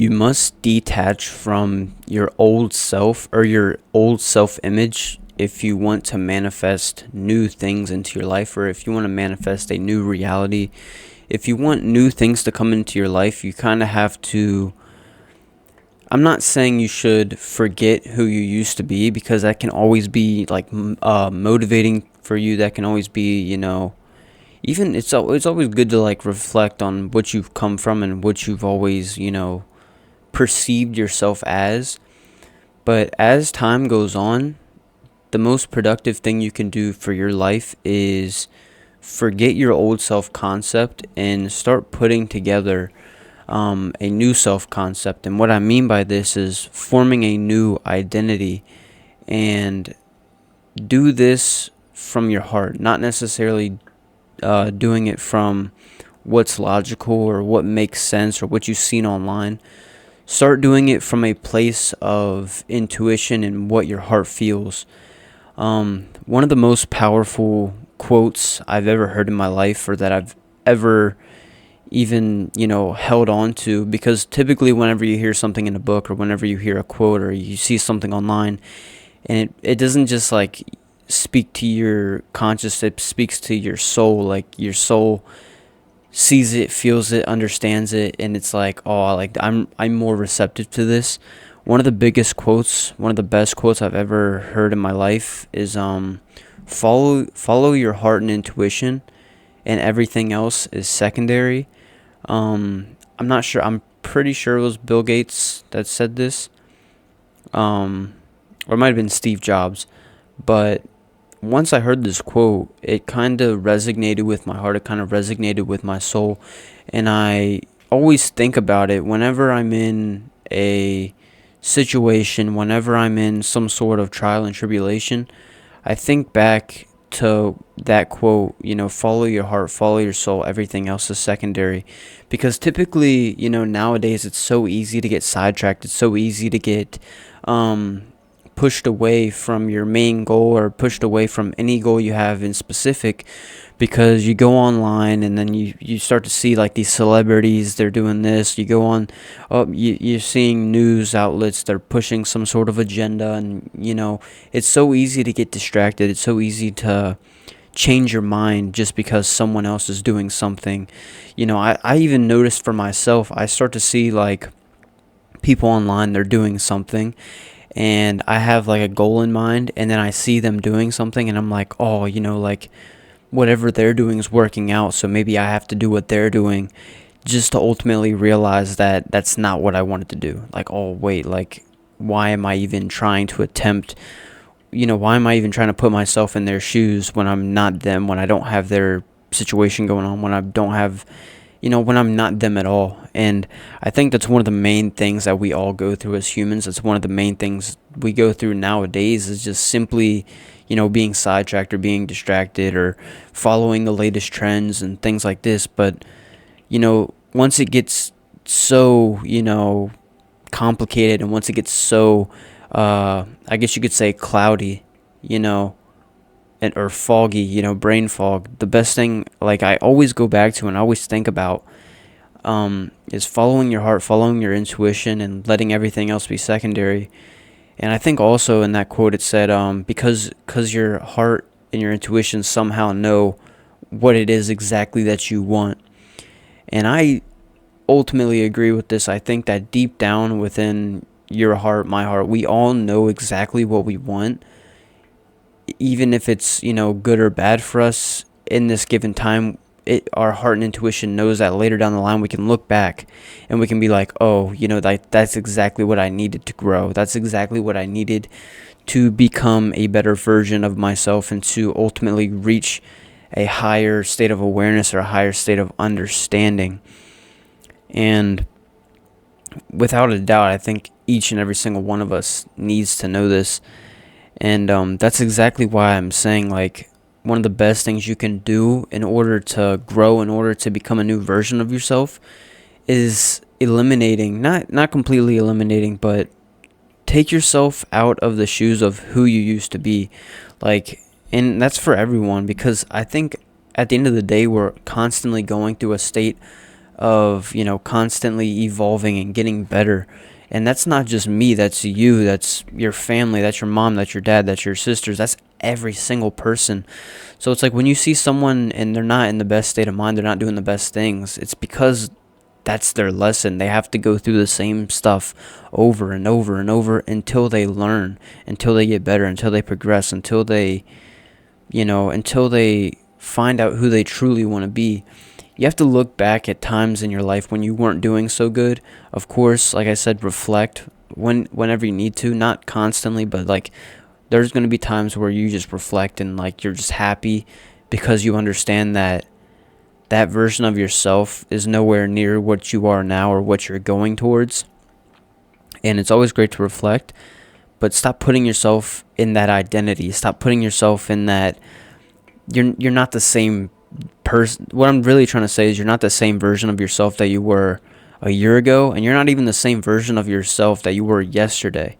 You must detach from your old self or your old self image if you want to manifest new things into your life, or if you want to manifest a new reality. If you want new things to come into your life, you kind of have to. I'm not saying you should forget who you used to be, because that can always be like motivating for you. That can always be, even it's always good to like reflect on what you've come from and what you've always, perceived yourself as. But as time goes on, the most productive thing you can do for your life is forget your old self concept and start putting together a new self concept. And what I mean by this is forming a new identity, and do this from your heart, not necessarily doing it from what's logical or what makes sense or what you've seen online. Start doing it from a place of intuition and what your heart feels. One of the most powerful quotes I've ever heard in my life, or that I've ever even, held on to, because typically whenever you hear something in a book, or whenever you hear a quote, or you see something online, and it doesn't just like speak to your conscious, it speaks to your soul. Like your soul sees it, feels it, understands it, and it's like, oh, like I'm more receptive to this. One of the biggest quotes, one of the best quotes I've ever heard in my life is follow your heart and intuition, and everything else is secondary. I'm not sure. I'm pretty sure it was Bill Gates that said this, or it might have been Steve Jobs. But once I heard this quote, it kind of resonated with my heart. It kind of resonated with my soul, and I always think about it whenever I'm in a situation, whenever I'm in some sort of trial and tribulation. I think back to that quote, follow your heart, follow your soul, everything else is secondary. Because typically, nowadays it's so easy to get sidetracked, it's so easy to get pushed away from your main goal, or pushed away from any goal you have in specific, because you go online and then you start to see like these celebrities, they're doing this. You go on, you're seeing news outlets, they're pushing some sort of agenda, and it's so easy to get distracted. It's so easy to change your mind just because someone else is doing something. I even noticed for myself, I start to see like people online, they're doing something, and I have like a goal in mind, and then I see them doing something, and I'm like, oh, like whatever they're doing is working out, so maybe I have to do what they're doing, just to ultimately realize that that's not what I wanted to do. Like, oh wait, like why am I even trying to attempt, why am I even trying to put myself in their shoes when I'm not them, when I don't have their situation going on, when I don't have, when I'm not them at all. And I think that's one of the main things that we all go through as humans. That's one of the main things we go through nowadays, is just simply, being sidetracked or being distracted or following the latest trends and things like this. But, once it gets so, complicated, and once it gets so, I guess you could say cloudy, or foggy, brain fog, the best thing, like I always go back to and I always think about, is following your heart, following your intuition, and letting everything else be secondary. And I think also in that quote it said, because your heart and your intuition somehow know what it is exactly that you want. And I ultimately agree with this. I think that deep down within your heart, my heart, we all know exactly what we want, even if it's, good or bad for us in this given time. Our heart and intuition knows that later down the line we can look back and we can be like, oh, that's exactly what I needed to grow. That's exactly what I needed to become a better version of myself, and to ultimately reach a higher state of awareness, or a higher state of understanding. And without a doubt, I think each and every single one of us needs to know this. And that's exactly why I'm saying, like, one of the best things you can do in order to grow, in order to become a new version of yourself, is eliminating, not completely eliminating, but take yourself out of the shoes of who you used to be. Like, and that's for everyone, because I think at the end of the day, we're constantly going through a state of, constantly evolving and getting better. And that's not just me, that's you, that's your family, that's your mom, that's your dad, that's your sisters, that's every single person. So it's like when you see someone and they're not in the best state of mind, they're not doing the best things, it's because that's their lesson. They have to go through the same stuff over and over and over until they learn, until they get better, until they progress, until they, until they find out who they truly want to be. You have to look back at times in your life when you weren't doing so good. Of course, like I said, reflect whenever you need to, not constantly, but like there's going to be times where you just reflect and like you're just happy because you understand that that version of yourself is nowhere near what you are now or what you're going towards. And it's always great to reflect, but stop putting yourself in that identity. Stop putting yourself in that you're not the same person. What I'm really trying to say is you're not the same version of yourself that you were a year ago, and you're not even the same version of yourself that you were yesterday.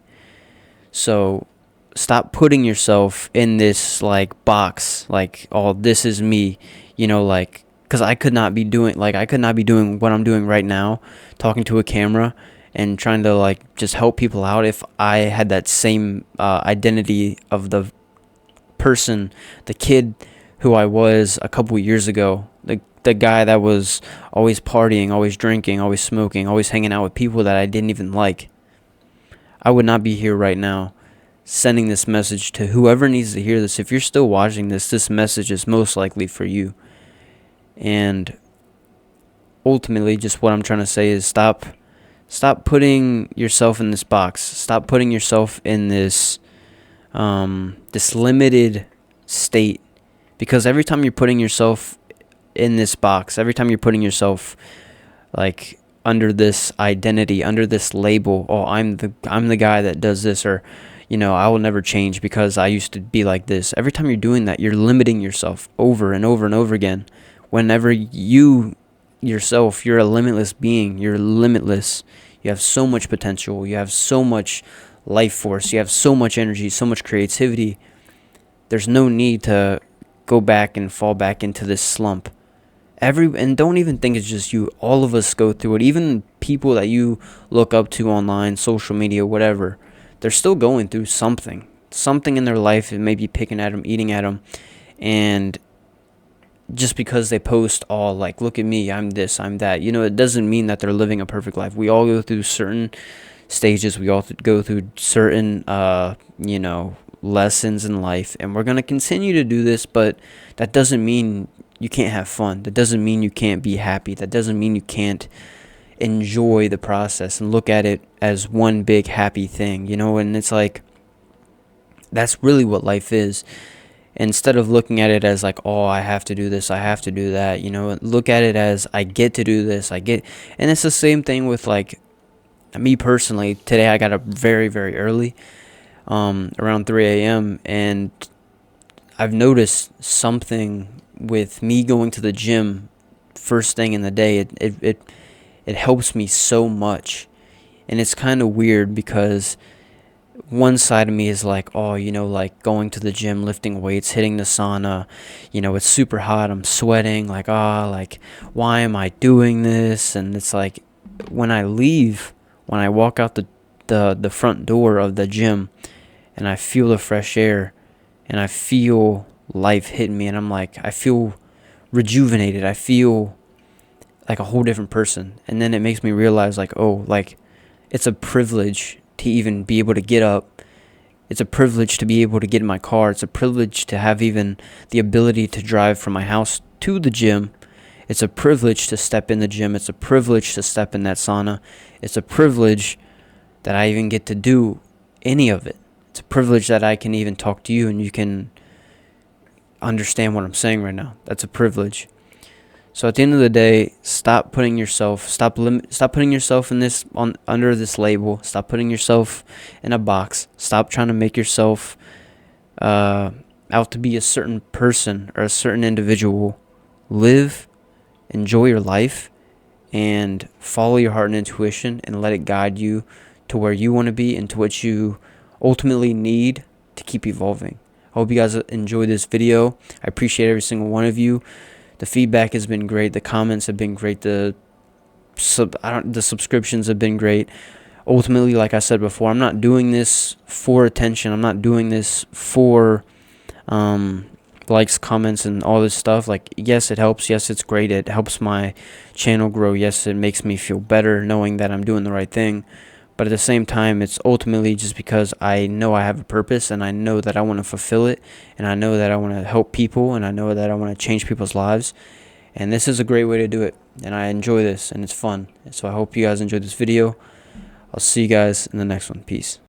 So stop putting yourself in this like box, like, oh, this is me, like, because I could not be doing what I'm doing right now, talking to a camera and trying to like just help people out, if I had that same identity of the person, the kid who I was a couple years ago, the guy that was always partying, always drinking, always smoking, always hanging out with people that I didn't even like. I would not be here right now sending this message to whoever needs to hear this. If you're still watching this message is most likely for you. And ultimately, just what I'm trying to say is stop putting yourself in this box. Stop putting yourself in this this limited state, because every time you're putting yourself in this box, every time you're putting yourself like under this identity, under this label, oh, I'm the guy that does this, or I will never change because I used to be like this. Every time you're doing that, you're limiting yourself over and over and over again. Whenever you yourself, you're a limitless being. You're limitless. You have so much potential. You have so much life force. You have so much energy, so much creativity. There's no need to go back and fall back into this slump. And don't even think it's just you. All of us go through it. Even people that you look up to online, social media, whatever, they're still going through something in their life. It may be picking at them, eating at them, and just because they post all like, look at me, I'm this, I'm that, it doesn't mean that they're living a perfect life. We all go through certain stages. We all go through certain lessons in life, and we're going to continue to do this, but that doesn't mean you can't have fun. That doesn't mean you can't be happy. That doesn't mean you can't enjoy the process and look at it as one big happy thing, and it's like, that's really what life is. Instead of looking at it as like, oh, I have to do this, I have to do that, look at it as I get to do this, and it's the same thing with like me personally. Today I got up very, very early, around 3 a.m., and I've noticed something with me going to the gym first thing in the day. It helps me so much, and it's kind of weird because one side of me is like, oh, like going to the gym, lifting weights, hitting the sauna, it's super hot, I'm sweating, like, like, why am I doing this? And it's like, when I walk out the front door of the gym and I feel the fresh air and I feel life hitting me, and I'm like, I feel rejuvenated, I feel like a whole different person. And then it makes me realize like, oh, like, it's a privilege to even be able to get up. It's a privilege to be able to get in my car. It's a privilege to have even the ability to drive from my house to the gym. It's a privilege to step in the gym. It's a privilege to step in that sauna. It's a privilege that I even get to do any of it. It's a privilege that I can even talk to you and you can understand what I'm saying right now. That's a privilege. So at the end of the day, stop putting yourself in this under this label. Stop putting yourself in a box. Stop trying to make yourself out to be a certain person or a certain individual. Live, enjoy your life, and follow your heart and intuition, and let it guide you to where you want to be and to what you ultimately need to keep evolving. I hope you guys enjoyed this video. I appreciate every single one of you. The feedback has been great. The comments have been great. The the subscriptions have been great. Ultimately, like I said before, I'm not doing this for attention. I'm not doing this for um, likes, comments, and all this stuff. Like, yes, it helps. Yes, it's great. It helps my channel grow. Yes, it makes me feel better knowing that I'm doing the right thing. But at the same time, it's ultimately just because I know I have a purpose, and I know that I want to fulfill it, and I know that I want to help people, and I know that I want to change people's lives. And this is a great way to do it. And I enjoy this, and it's fun. So I hope you guys enjoyed this video. I'll see you guys in the next one. Peace.